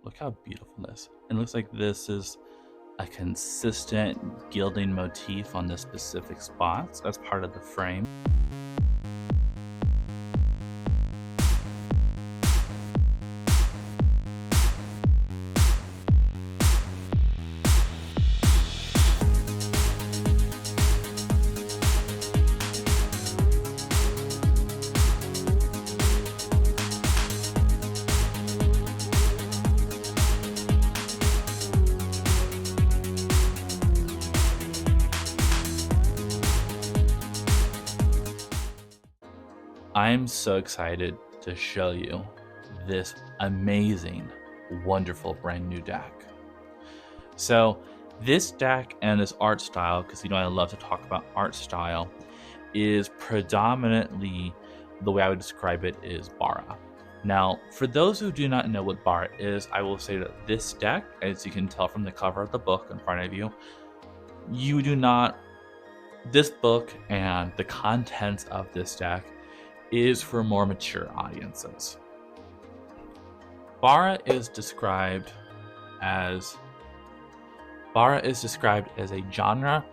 Look how beautiful this is. It looks like this is a consistent gilding motif on the specific spots as part of the frame. I'm so excited to show you this amazing, wonderful brand new deck. So this deck and this art style, because I love to talk about art style, is predominantly, the way I would describe it is Bara. Now, for those who do not know what Bara is, I will say that this deck, as you can tell from the cover of the book in front of you, this book and the contents of this deck is for more mature audiences. Bara is described as a genre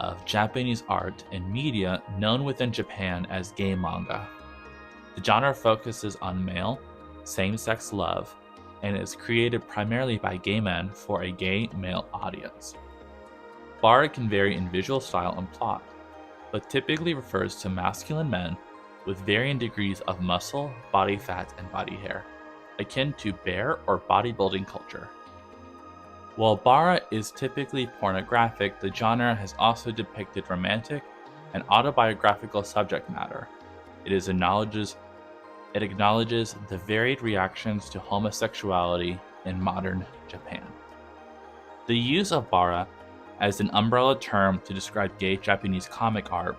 of Japanese art and media known within Japan as gay manga. The genre focuses on male, same-sex love, and is created primarily by gay men for a gay male audience. Bara can vary in visual style and plot, but typically refers to masculine men with varying degrees of muscle, body fat, and body hair, akin to bear or bodybuilding culture. While Bara is typically pornographic, the genre has also depicted romantic and autobiographical subject matter. It acknowledges the varied reactions to homosexuality in modern Japan. The use of Bara as an umbrella term to describe gay Japanese comic art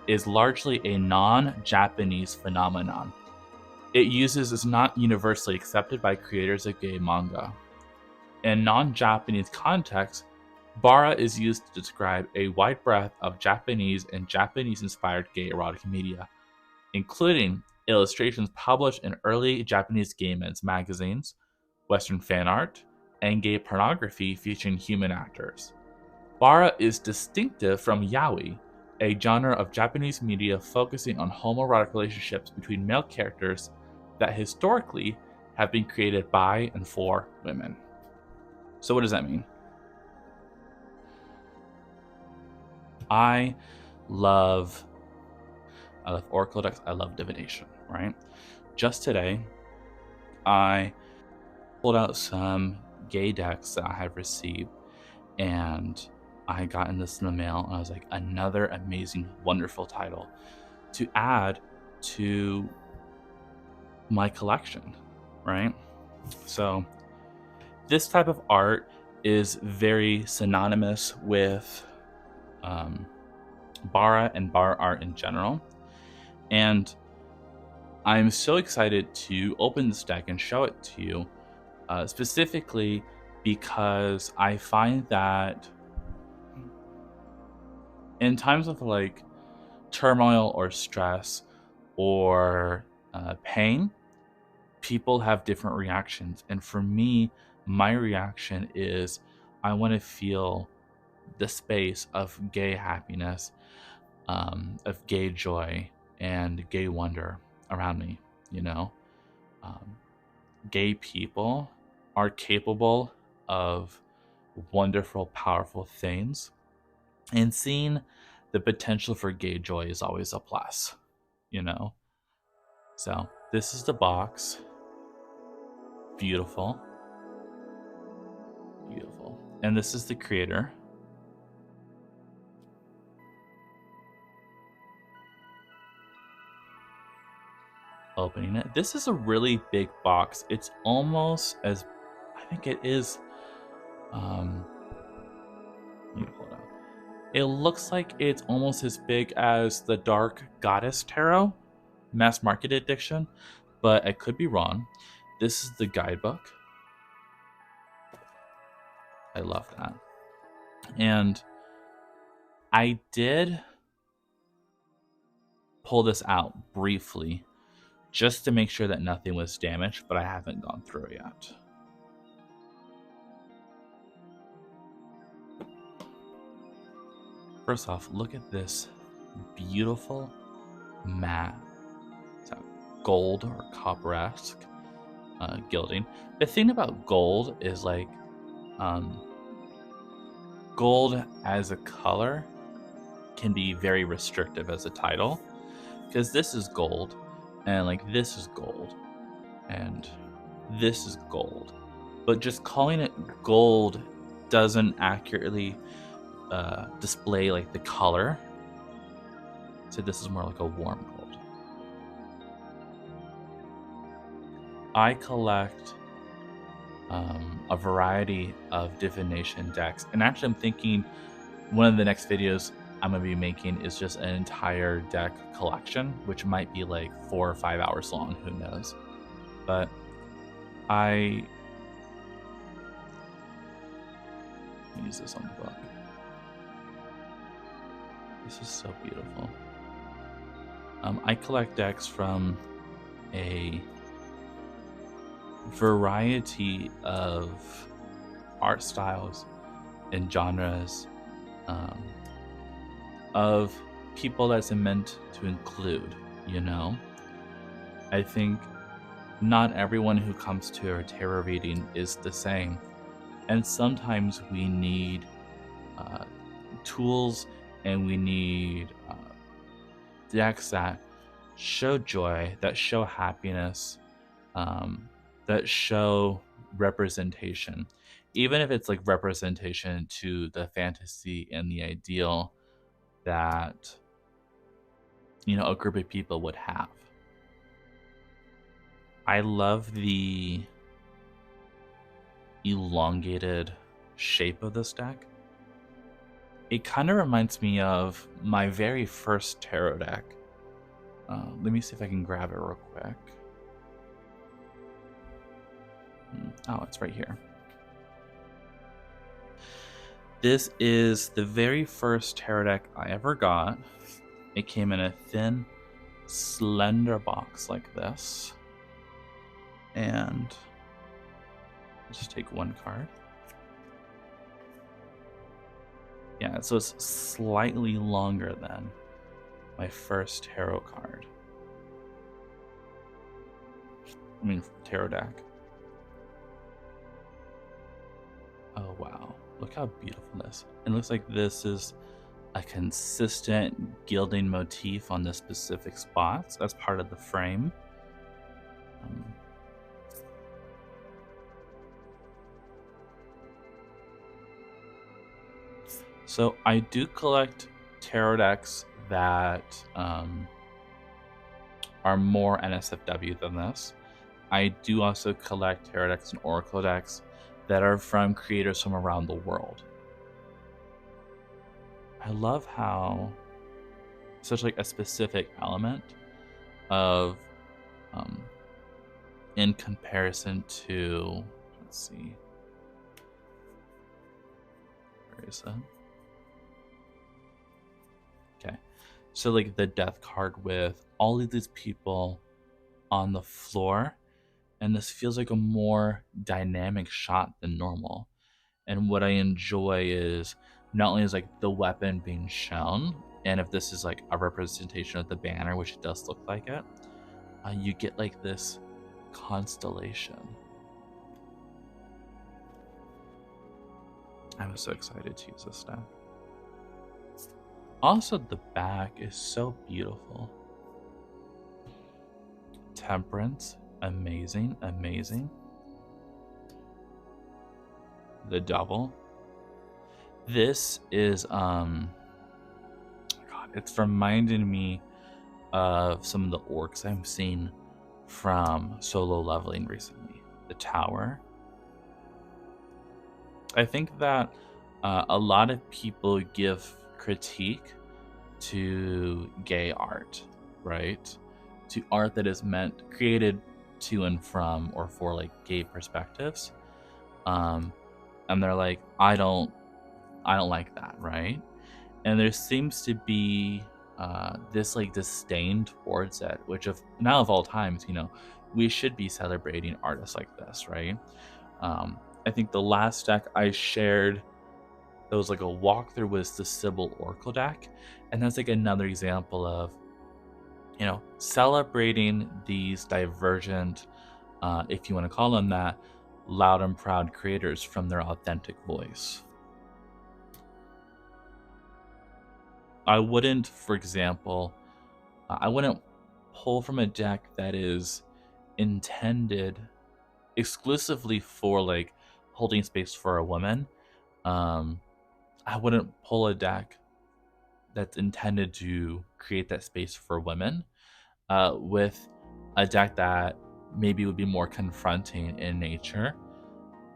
is largely a non-Japanese phenomenon. Is not universally accepted by creators of gay manga. In non-Japanese contexts, Bara is used to describe a wide breadth of Japanese and Japanese-inspired gay erotic media, including illustrations published in early Japanese gay men's magazines, Western fan art, and gay pornography featuring human actors. Bara is distinctive from yaoi, a genre of Japanese media focusing on homoerotic relationships between male characters that historically have been created by and for women. So what does that mean? I love Oracle decks. I love divination, right? Just today, I pulled out some gay decks that I have received, and I got in this in the mail, and I was like, another amazing, wonderful title to add to my collection, right? So this type of art is very synonymous with Bara and Bara art in general. And I'm so excited to open this deck and show it to you, specifically because I find that in times of like turmoil or stress or pain, people have different reactions. And for me, my reaction is I want to feel the space of gay happiness, of gay joy, and gay wonder around me, Gay people are capable of wonderful, powerful things, and seeing the potential for gay joy is always a plus, So this is the box. Beautiful. Beautiful. And this is the creator. Opening it. This is a really big box. It's almost as, I think it is, let me pull it out. It looks like it's almost as big as the Dark Goddess Tarot mass market edition, but I could be wrong. This is the guidebook. I love that. And I did pull this out briefly just to make sure that nothing was damaged, but I haven't gone through it yet. first off, look at this beautiful matte gold or copper-esque gilding. The thing about gold is like gold as a color can be very restrictive as a title, because this is gold and like this is gold and this is gold, but just calling it gold doesn't accurately display like the color. So this is more like a warm gold. I collect a variety of divination decks, and actually I'm thinking one of the next videos I'm going to be making is just an entire deck collection, which might be like 4 or 5 hours long, who knows. But I use this on the book. This is so beautiful. I collect decks from a variety of art styles and genres of people that's meant to include, you know? I think not everyone who comes to a tarot reading is the same, and sometimes we need tools and we need decks that show joy, that show happiness, that show representation, even if it's like representation to the fantasy and the ideal that, you know, a group of people would have. I love the elongated shape of this deck. It kind of reminds me of my very first tarot deck. Let me see if I can grab it real quick. Oh, it's right here. This is the very first tarot deck I ever got. It came in a thin, slender box like this. And I'll just take one card. Yeah, so it's slightly longer than my first tarot card. I mean, tarot deck. Oh, wow. Look how beautiful this is. It looks like this is a consistent gilding motif on the specific spots. That's part of the frame. So I do collect tarot decks that are more NSFW than this. I do also collect tarot decks and oracle decks that are from creators from around the world. I love how such like a specific element of in comparison to, let's see, where is that? Okay, so like the death card with all of these people on the floor, and this feels like a more dynamic shot than normal. And what I enjoy is not only is like the weapon being shown, and if this is like a representation of the banner, which it does look like it, you get like this constellation. I'm so excited to use this now. Also, the back is so beautiful. Temperance, amazing, amazing. The Devil. This is God, it's reminding me of some of the orcs I've seen from solo leveling recently. The Tower. I think that a lot of people give critique to gay art, right? To art that is created to and from or for like gay perspectives. And they're like, I don't like that, right? And there seems to be this like disdain towards it, which now of all times, you know, we should be celebrating artists like this, right? I think the last deck I shared There was like a walkthrough with the Sybil Oracle deck, and that's like another example of, you know, celebrating these divergent, if you want to call them that, loud and proud creators from their authentic voice. I wouldn't, for example, I wouldn't pull from a deck that is intended exclusively for like holding space for a woman. I wouldn't pull a deck that's intended to create that space for women with a deck that maybe would be more confronting in nature.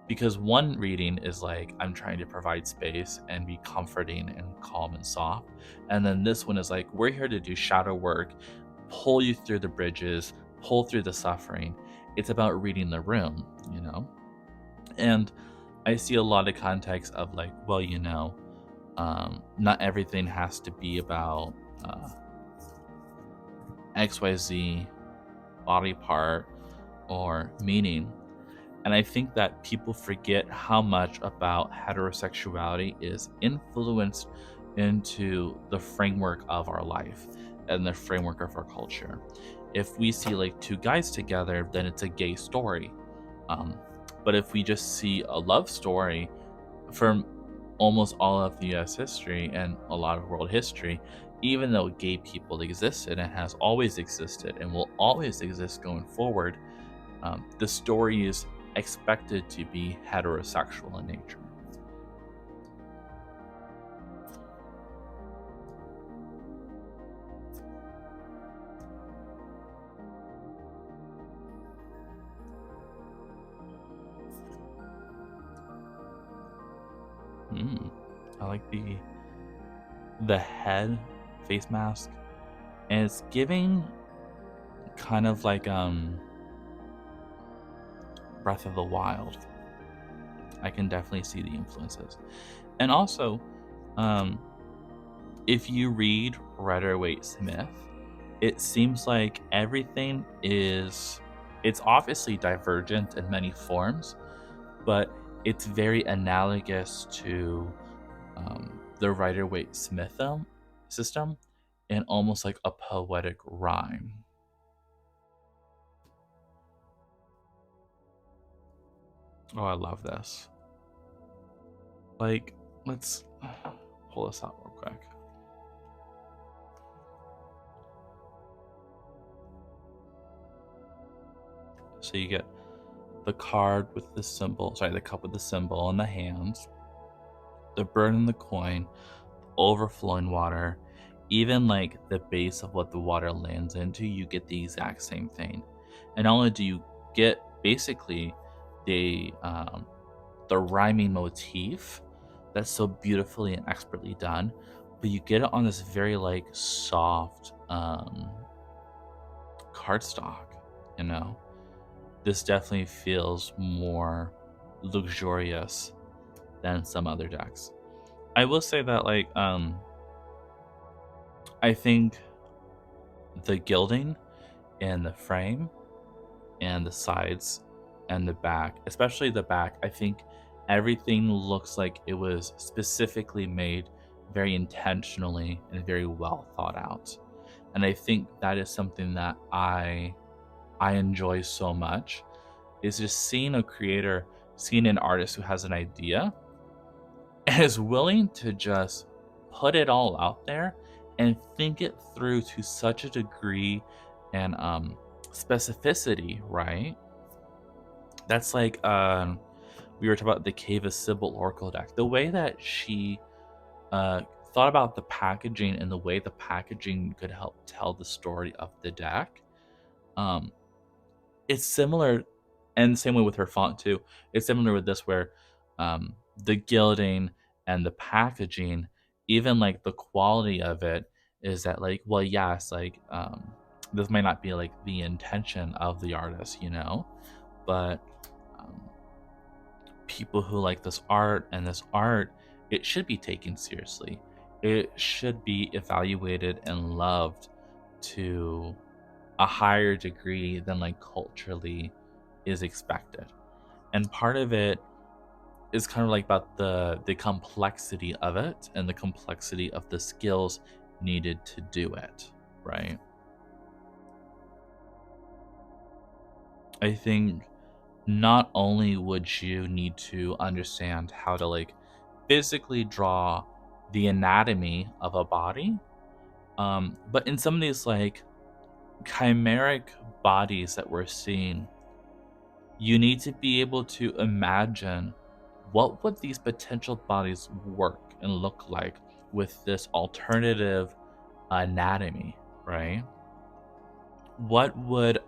Because one reading is like, I'm trying to provide space and be comforting and calm and soft. And then this one is like, we're here to do shadow work, pull you through the bridges, pull through the suffering. It's about reading the room, you know? And I see a lot of context of like, well, you know, not everything has to be about XYZ body part or meaning. And I think that people forget how much about heterosexuality is influenced into the framework of our life and the framework of our culture. If we see like two guys together, then it's a gay story. But if we just see a love story from almost all of the US history and a lot of world history, even though gay people existed and has always existed and will always exist going forward, the story is expected to be heterosexual in nature. I like the head face mask, and it's giving kind of like Breath of the Wild. I can definitely see the influences. And also, if you read Rider-Waite-Smith, it seems like everything it's obviously divergent in many forms, but it's very analogous to the Rider-Waite-Smith system and almost like a poetic rhyme. Oh, I love this. Like, let's pull this out real quick. So you get the card with the symbol, the cup with the symbol in the hands, the bird and the coin, overflowing water, even like the base of what the water lands into, you get the exact same thing. And not only do you get basically the rhyming motif that's so beautifully and expertly done, but you get it on this very like soft cardstock, you know? This definitely feels more luxurious than some other decks. I will say that like I think the gilding and the frame and the sides and the back, especially the back, I think everything looks like it was specifically made very intentionally and very well thought out. And I think that is something that I enjoy so much, is just seeing a creator, seeing an artist who has an idea and is willing to just put it all out there and think it through to such a degree and specificity, right? That's like we were talking about the Cave of Sybil Oracle deck. The way that she thought about the packaging and the way the packaging could help tell the story of the deck. It's similar, and the same way with her font too. It's similar with this, where the gilding and the packaging, even like the quality of it, is that like, well, yes, like this might not be like the intention of the artist, you know, but people who like this art, it should be taken seriously. It should be evaluated and loved to a higher degree than like culturally is expected. And part of it is kind of like about the complexity of it and the complexity of the skills needed to do it, right? I think not only would you need to understand how to like physically draw the anatomy of a body, but in some of these like chimeric bodies that we're seeing, you need to be able to imagine what would these potential bodies work and look like with this alternative anatomy, right? What would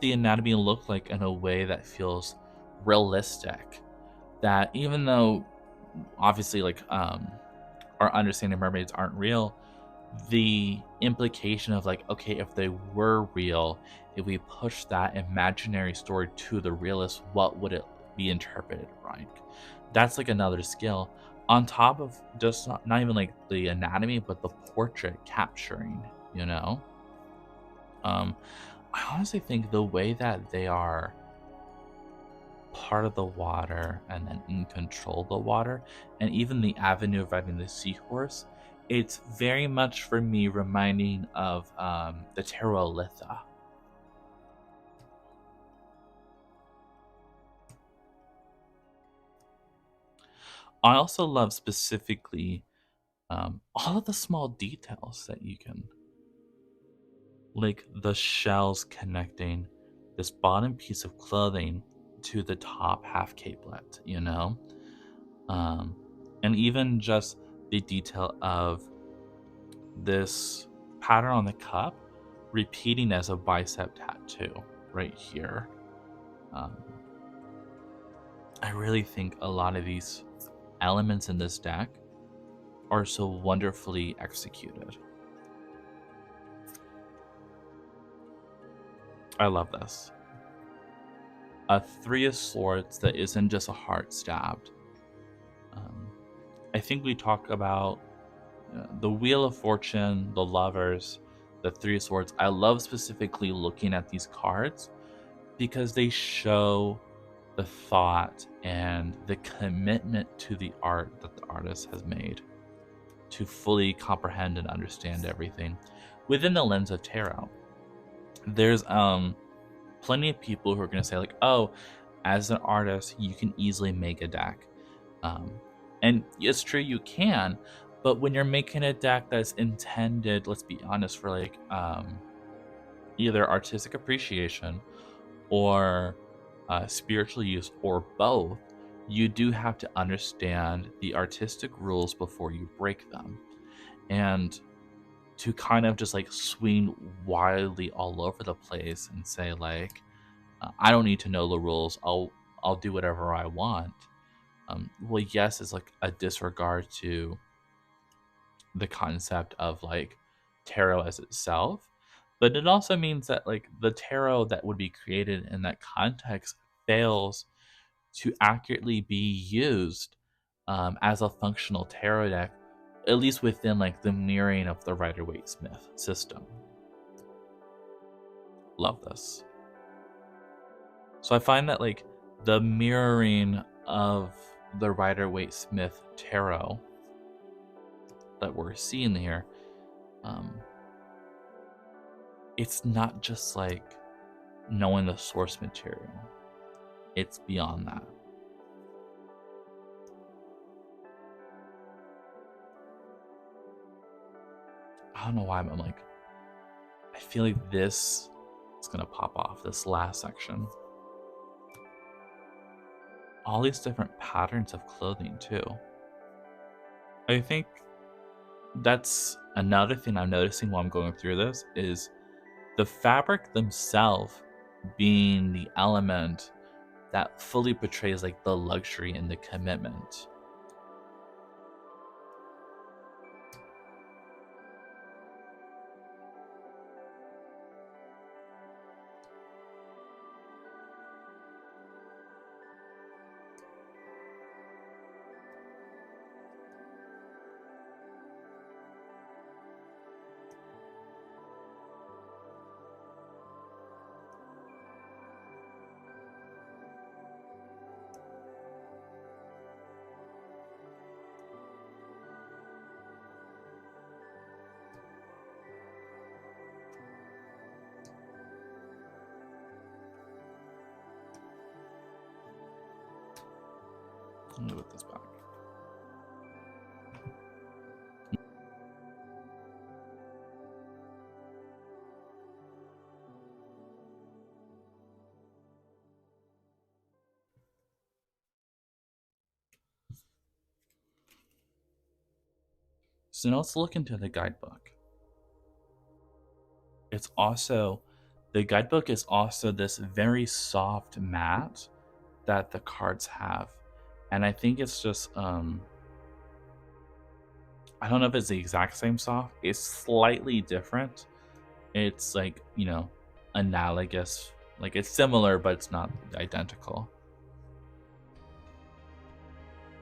the anatomy look like in a way that feels realistic? That even though obviously like our understanding of mermaids aren't real, the implication of like, okay, if they were real, if we push that imaginary story to the realist, what would it be interpreted like? That's like another skill on top of just not even like the anatomy, but the portrait capturing, you know? um I honestly think the way that they are part of the water and then in control of the water, and even the avenue of riding the seahorse, it's very much for me reminding of the Terrolitha. I also love specifically all of the small details that you can, like the shells connecting this bottom piece of clothing to the top half capelet, you know? Um, and even just the detail of this pattern on the cup repeating as a bicep tattoo right here. Um, I really think a lot of these elements in this deck are so wonderfully executed. I love this. A three of swords that isn't just a heart stabbed. I think we talk about the Wheel of Fortune, the Lovers, the Three of Swords. I love specifically looking at these cards because they show the thought and the commitment to the art that the artist has made to fully comprehend and understand everything within the lens of tarot. There's plenty of people who are going to say like, oh, as an artist you can easily make a deck, um, and it's true, you can, but when you're making a deck that's intended, let's be honest, for like either artistic appreciation or spiritual use or both, you do have to understand the artistic rules before you break them. And to kind of just like swing wildly all over the place and say like, I don't need to know the rules. I'll do whatever I want. Well, yes, it's like a disregard to the concept of like tarot as itself, but it also means that like the tarot that would be created in that context fails to accurately be used as a functional tarot deck, at least within like the mirroring of the Rider-Waite-Smith system. Love this. So I find that like the mirroring of the Rider-Waite-Smith tarot that we're seeing here, um, it's not just like knowing the source material. It's beyond that. I don't know why, but I'm like, I feel like this is gonna pop off, this last section. All these different patterns of clothing too. I think that's another thing I'm noticing while I'm going through this is the fabric themselves being the element that fully portrays like the luxury and the commitment. Let me put this back. So now let's look into the guidebook. The guidebook is also this very soft mat that the cards have. And I think it's just, I don't know if it's the exact same soft. It's slightly different. It's like, analogous. Like it's similar, but it's not identical.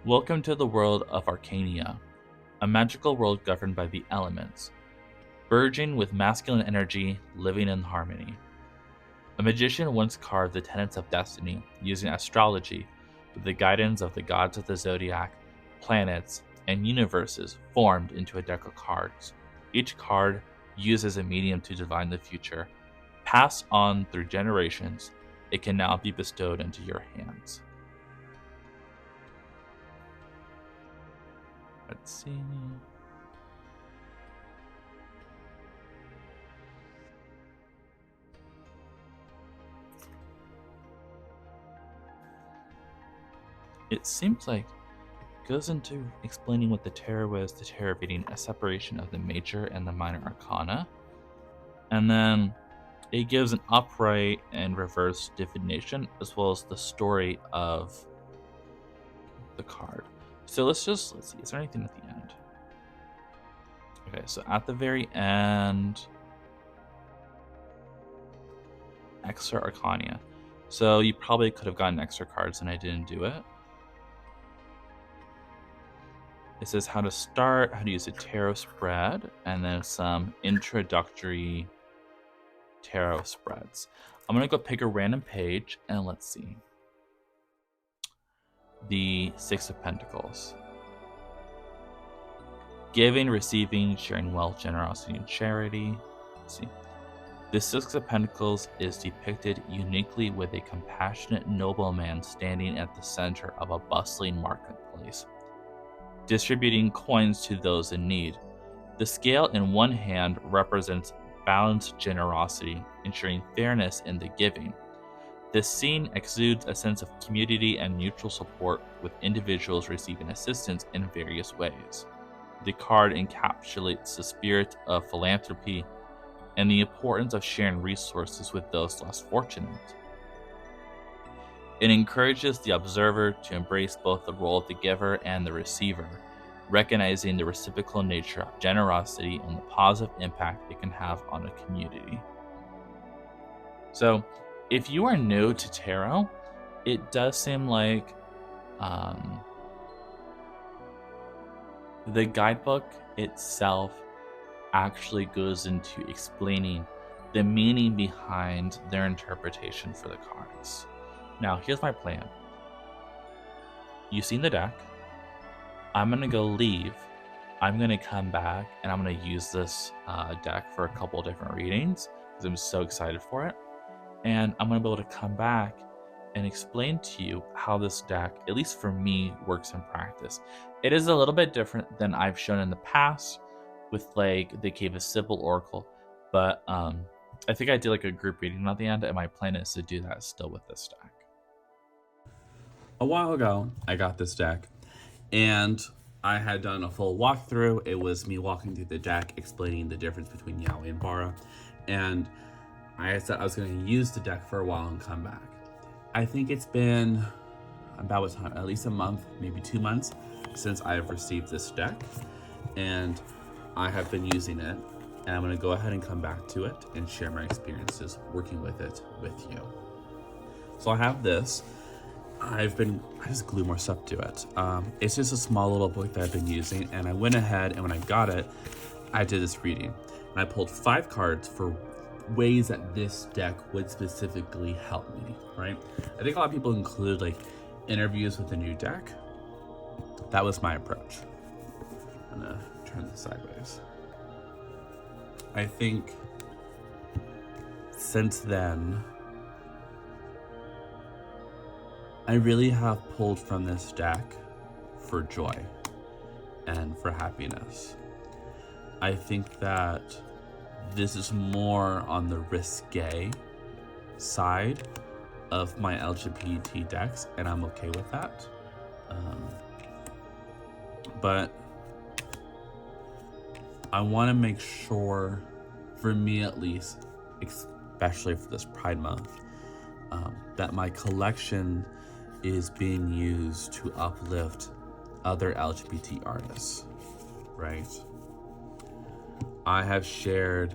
Welcome to the world of Archania, a magical world governed by the elements, burgeoning with masculine energy, living in harmony. A magician once carved the tenets of destiny using astrology with the guidance of the gods of the zodiac, planets, and universes formed into a deck of cards. Each card used as a medium to divine the future. Passed on through generations, it can now be bestowed into your hands. Let's see. It seems like it goes into explaining what the tarot is, the tarot reading, a separation of the major and the minor arcana. And then it gives an upright and reverse divination, as well as the story of the card. So let's see, is there anything at the end? Okay, so at the very end, extra Archania. So you probably could have gotten extra cards and I didn't do it. It says how to start, how to use a tarot spread, and then some introductory tarot spreads. I'm going to go pick a random page and let's see. The Six of Pentacles. Giving, receiving, sharing wealth, generosity, and charity. Let's see. The Six of Pentacles is depicted uniquely with a compassionate nobleman standing at the center of a bustling marketplace, distributing coins to those in need. The scale in one hand represents balanced generosity, ensuring fairness in the giving. This scene exudes a sense of community and mutual support, with individuals receiving assistance in various ways. The card encapsulates the spirit of philanthropy and the importance of sharing resources with those less fortunate. It encourages the observer to embrace both the role of the giver and the receiver, recognizing the reciprocal nature of generosity and the positive impact it can have on a community. So, if you are new to tarot, it does seem like the guidebook itself actually goes into explaining the meaning behind their interpretation for the cards. Now, here's my plan. You've seen the deck. I'm going to go leave. I'm going to come back and I'm going to use this deck for a couple different readings because I'm so excited for it. And I'm going to be able to come back and explain to you how this deck, at least for me, works in practice. It is a little bit different than I've shown in the past with like the Cave of Sybil Oracle, but I think I did like a group reading at the end, and my plan is to do that still with this deck. A while ago, I got this deck, and I had done a full walkthrough. It was me walking through the deck, explaining the difference between Yaoi and Bara, and I said I was going to use the deck for a while and come back. I think it's been about what time? At least a month, maybe 2 months since I have received this deck, and I have been using it, and I'm going to go ahead and come back to it and share my experiences working with it with you. So I have this. I just glue more stuff to it. It's just a small little book that I've been using, and I went ahead and when I got it, I did this reading. And I pulled 5 cards for ways that this deck would specifically help me, right? I think a lot of people include like interviews with the new deck. That was my approach. I'm gonna turn this sideways. I think since then, I really have pulled from this deck for joy and for happiness. I think that this is more on the risque side of my LGBT decks, and I'm okay with that. But I want to make sure, for me at least, especially for this Pride Month, that my collection is being used to uplift other LGBT artists, right? I have shared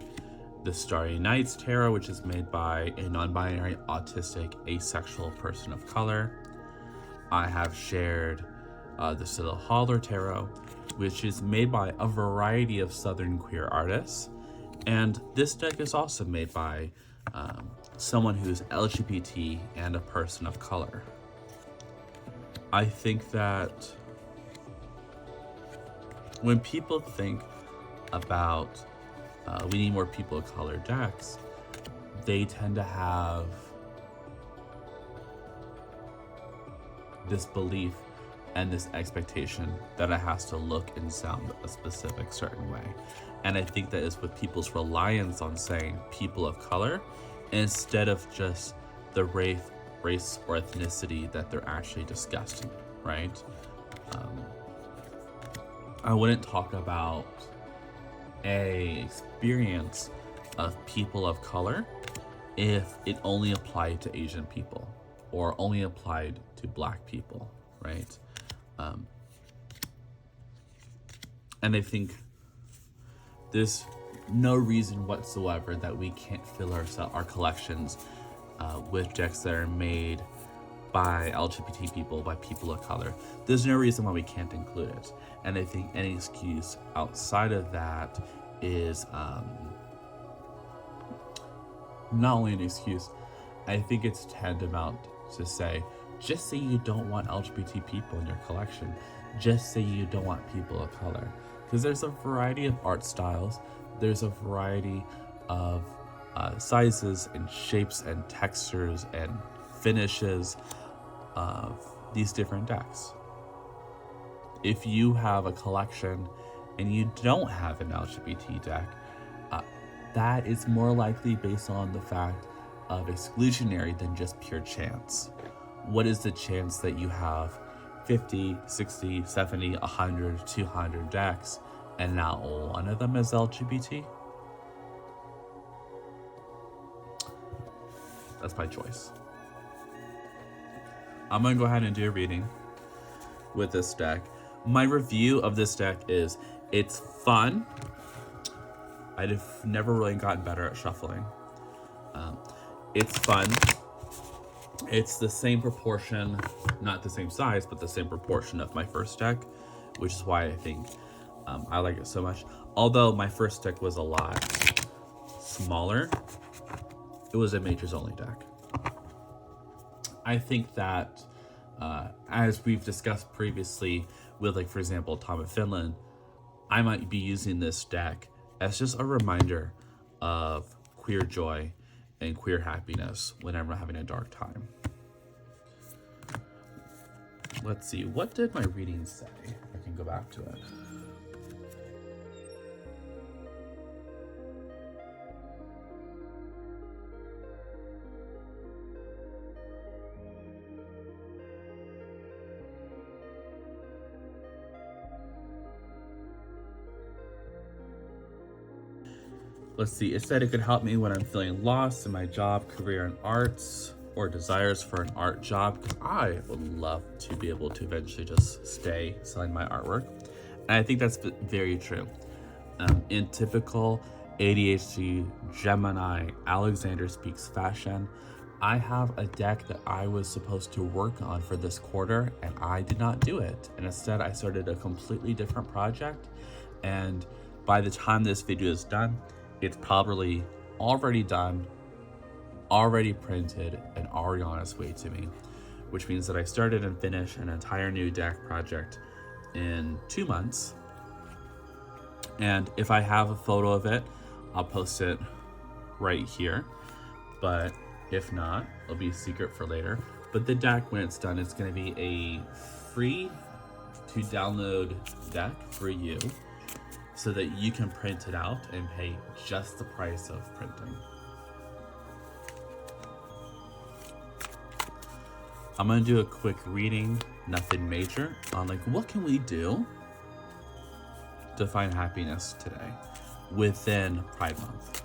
the Starry Nights Tarot, which is made by a non-binary, autistic, asexual person of color. I have shared the Scylla Holler Tarot, which is made by a variety of Southern queer artists. And this deck is also made by someone who's LGBT and a person of color. I think that when people think about we need more people of color decks, they tend to have this belief and this expectation that it has to look and sound a specific certain way. And I think that is with people's reliance on saying people of color instead of just the race or ethnicity that they're actually discussing, right? I wouldn't talk about a experience of people of color if it only applied to Asian people or only applied to Black people, right? And I think there's no reason whatsoever that we can't fill our collections with decks that are made by LGBT people, by people of color. There's no reason why we can't include it. And I think any excuse outside of that is not only an excuse, I think it's tantamount to say, just say you don't want LGBT people in your collection. Just say you don't want people of color. Because there's a variety of art styles. There's a variety of sizes and shapes and textures and finishes of these different decks. If you have a collection and you don't have an LGBT deck, that is more likely based on the fact of exclusionary than just pure chance. What is the chance that you have 50, 60, 70, 100, 200 decks and not one of them is LGBT? That's my choice. I'm gonna go ahead and do a reading with this deck. My review of this deck is, it's fun. I've never really gotten better at shuffling. It's fun. It's the same proportion, not the same size, but the same proportion of my first deck, which is why I think I like it so much. Although my first deck was a lot smaller, it was a majors only deck. I think that, as we've discussed previously with, like, for example, Tom of Findland, I might be using this deck as just a reminder of queer joy and queer happiness whenever I'm having a dark time. Let's see, what did my reading say? I can go back to it. Let's see, it said it could help me when I'm feeling lost in my job, career in arts, or desires for an art job, because I would love to be able to eventually just stay selling my artwork. And I think that's very true. In typical ADHD, Gemini, Alexander Speaks fashion, I have a deck that I was supposed to work on for this quarter, and I did not do it. And instead, I started a completely different project. And by the time this video is done, it's probably already done, already printed, and already on its way to me, which means that I started and finished an entire new deck project in 2 months. And if I have a photo of it, I'll post it right here. But if not, it'll be a secret for later. But the deck, when it's done, it's going to be a free to download deck for you so that you can print it out and pay just the price of printing. I'm going to do a quick reading, nothing major, on like what can we do to find happiness today within Pride Month.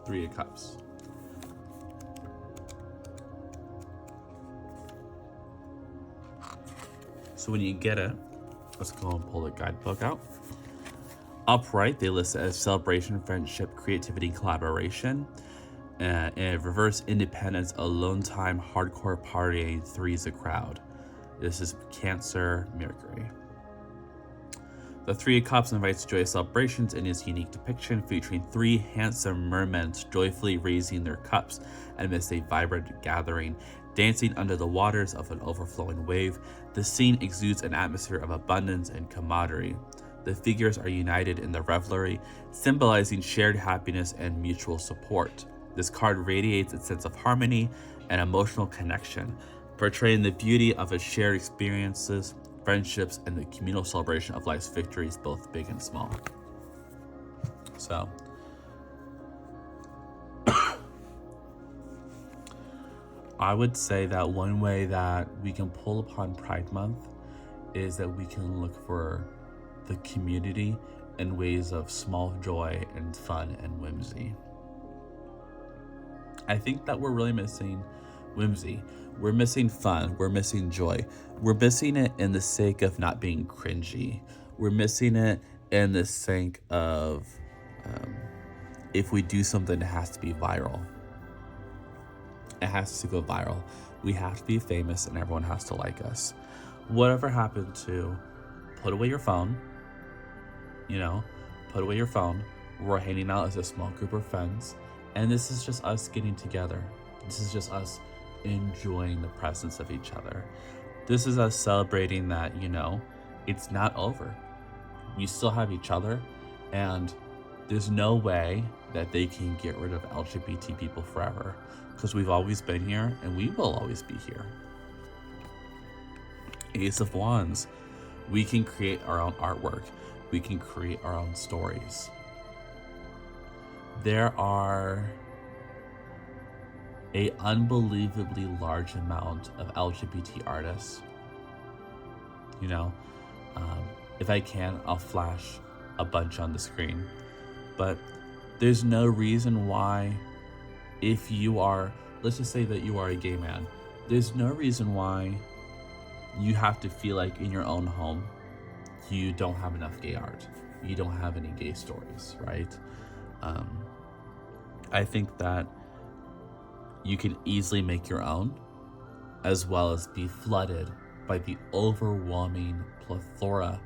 Three of Cups. So when you get it, let's go and pull the guidebook out. Upright, they list it as celebration, friendship, creativity, collaboration. And reverse, independence, alone time, hardcore partying, three's a crowd. This is Cancer, Mercury. The Three of Cups invites joyous celebrations in its unique depiction, featuring three handsome mermen joyfully raising their cups amidst a vibrant gathering, dancing under the waters of an overflowing wave. The scene exudes an atmosphere of abundance and camaraderie. The figures are united in the revelry, symbolizing shared happiness and mutual support. This card radiates a sense of harmony and emotional connection, portraying the beauty of its shared experiences, friendships, and the communal celebration of life's victories, both big and small. So, I would say that one way that we can pull upon Pride Month is that we can look for the community in ways of small joy and fun and whimsy. I think that we're really missing whimsy. We're missing fun. We're missing joy. We're missing it in the sake of not being cringy. We're missing it in the sake of if we do something, it has to be viral. It has to go viral. We have to be famous and everyone has to like us. Whatever happened to put away your phone, put away your phone. We're hanging out as a small group of friends. And this is just us getting together. This is just us enjoying the presence of each other. This is us celebrating that, it's not over. We still have each other, and there's no way that they can get rid of LGBT people forever, because we've always been here and we will always be here. Ace of Wands. We can create our own artwork. We can create our own stories. There are an unbelievably large amount of LGBT artists. If I can, I'll flash a bunch on the screen. But there's no reason why, if you are, let's just say that you are a gay man, there's no reason why you have to feel like in your own home you don't have enough gay art. You don't have any gay stories, right? I think that you can easily make your own, as well as be flooded by the overwhelming plethora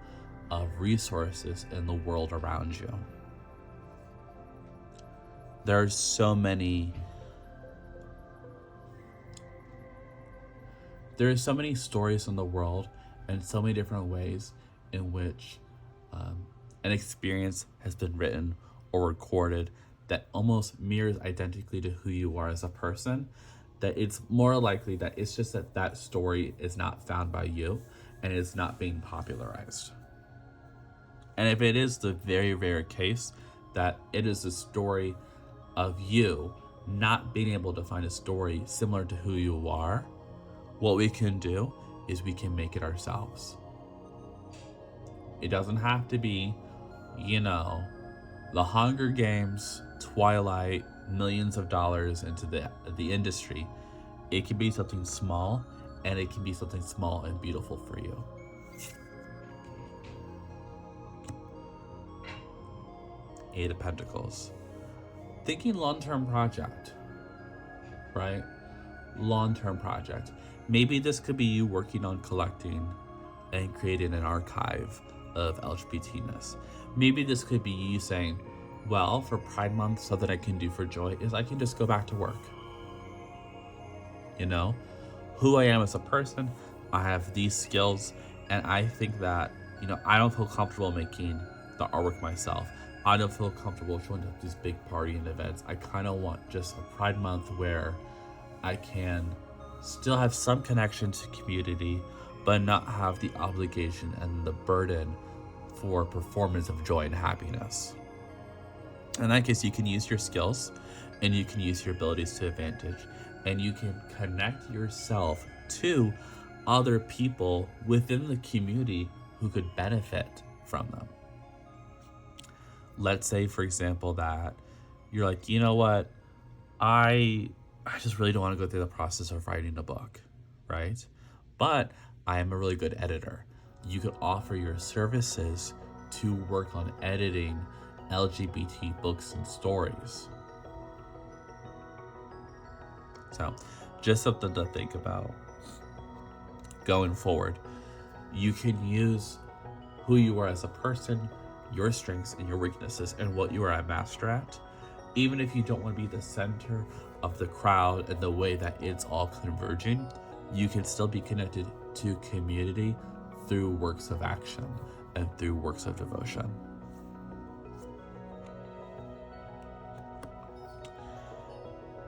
of resources in the world around you. There's so many stories in the world and so many different ways in which an experience has been written or recorded that almost mirrors identically to who you are as a person, that it's more likely that it's just that story is not found by you and is not being popularized. And if it is the very rare case that it is a story of you not being able to find a story similar to who you are, what we can do is we can make it ourselves. It doesn't have to be, the Hunger Games, Twilight, millions of dollars into the industry. It can be something small, and it can be something small and beautiful for you. Eight of Pentacles. Thinking long-term project, right? Long-term project. Maybe this could be you working on collecting and creating an archive of LGBTness. Maybe this could be you saying, well, for Pride Month, something I can do for joy is I can just go back to work. You know, who I am as a person, I have these skills, and I think that, you know, I don't feel comfortable making the artwork myself. I don't feel comfortable showing up these big partying events. I kind of want just a Pride Month where I can still have some connection to community, but not have the obligation and the burden for performance of joy and happiness. In that case, you can use your skills and you can use your abilities to advantage, and you can connect yourself to other people within the community who could benefit from them. Let's say, for example, that you're like, you know what, I just really don't want to go through the process of writing a book, right? But I am a really good editor. You could offer your services to work on editing LGBT books and stories. So, just something to think about going forward. You can use who you are as a person, your strengths and your weaknesses, and what you are a master at. Even if you don't want to be the center of the crowd and the way that it's all converging, you can still be connected to community through works of action and through works of devotion.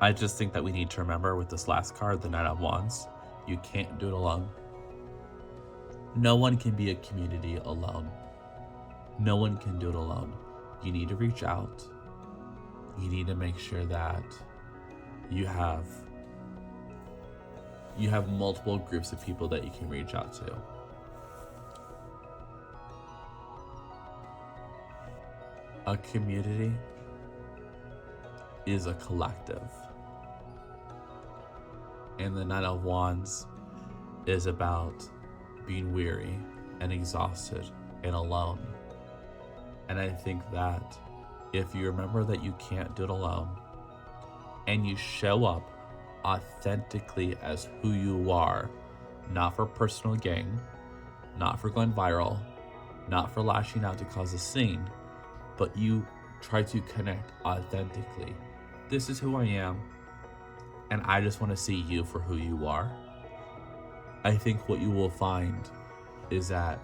I just think that we need to remember with this last card, the Knight of Wands, you can't do it alone. No one can be a community alone. No one can do it alone. You need to reach out. You need to make sure that you have multiple groups of people that you can reach out to. A community is a collective. And the Knight of Wands is about being weary and exhausted and alone. And I think that if you remember that you can't do it alone, and you show up authentically as who you are, not for personal gain, not for going viral, not for lashing out to cause a scene, but you try to connect authentically. This is who I am, and I just want to see you for who you are. I think what you will find is that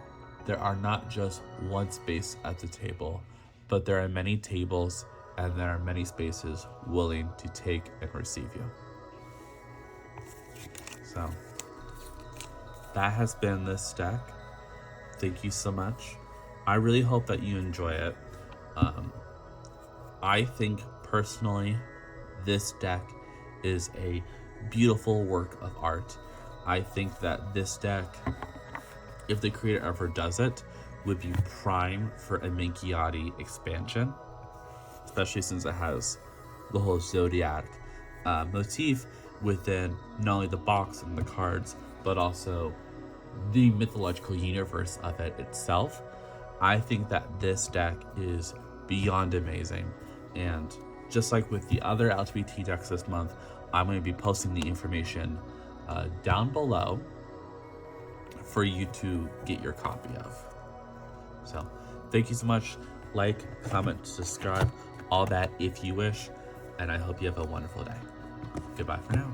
there are not just one space at the table, but there are many tables and there are many spaces willing to take and receive you. So that has been this deck. Thank you so much. I really hope that you enjoy it. I think personally, this deck is a beautiful work of art. I think that this deck, if the creator ever does it, would be prime for a Minchiati expansion, especially since it has the whole zodiac motif within not only the box and the cards, but also the mythological universe of it itself. I think that this deck is beyond amazing, and just like with the other LGBT decks this month, I'm going to be posting the information down below for you to get your copy of. So thank you so much. Like, comment, subscribe, all that if you wish, and I hope you have a wonderful day. Goodbye for now.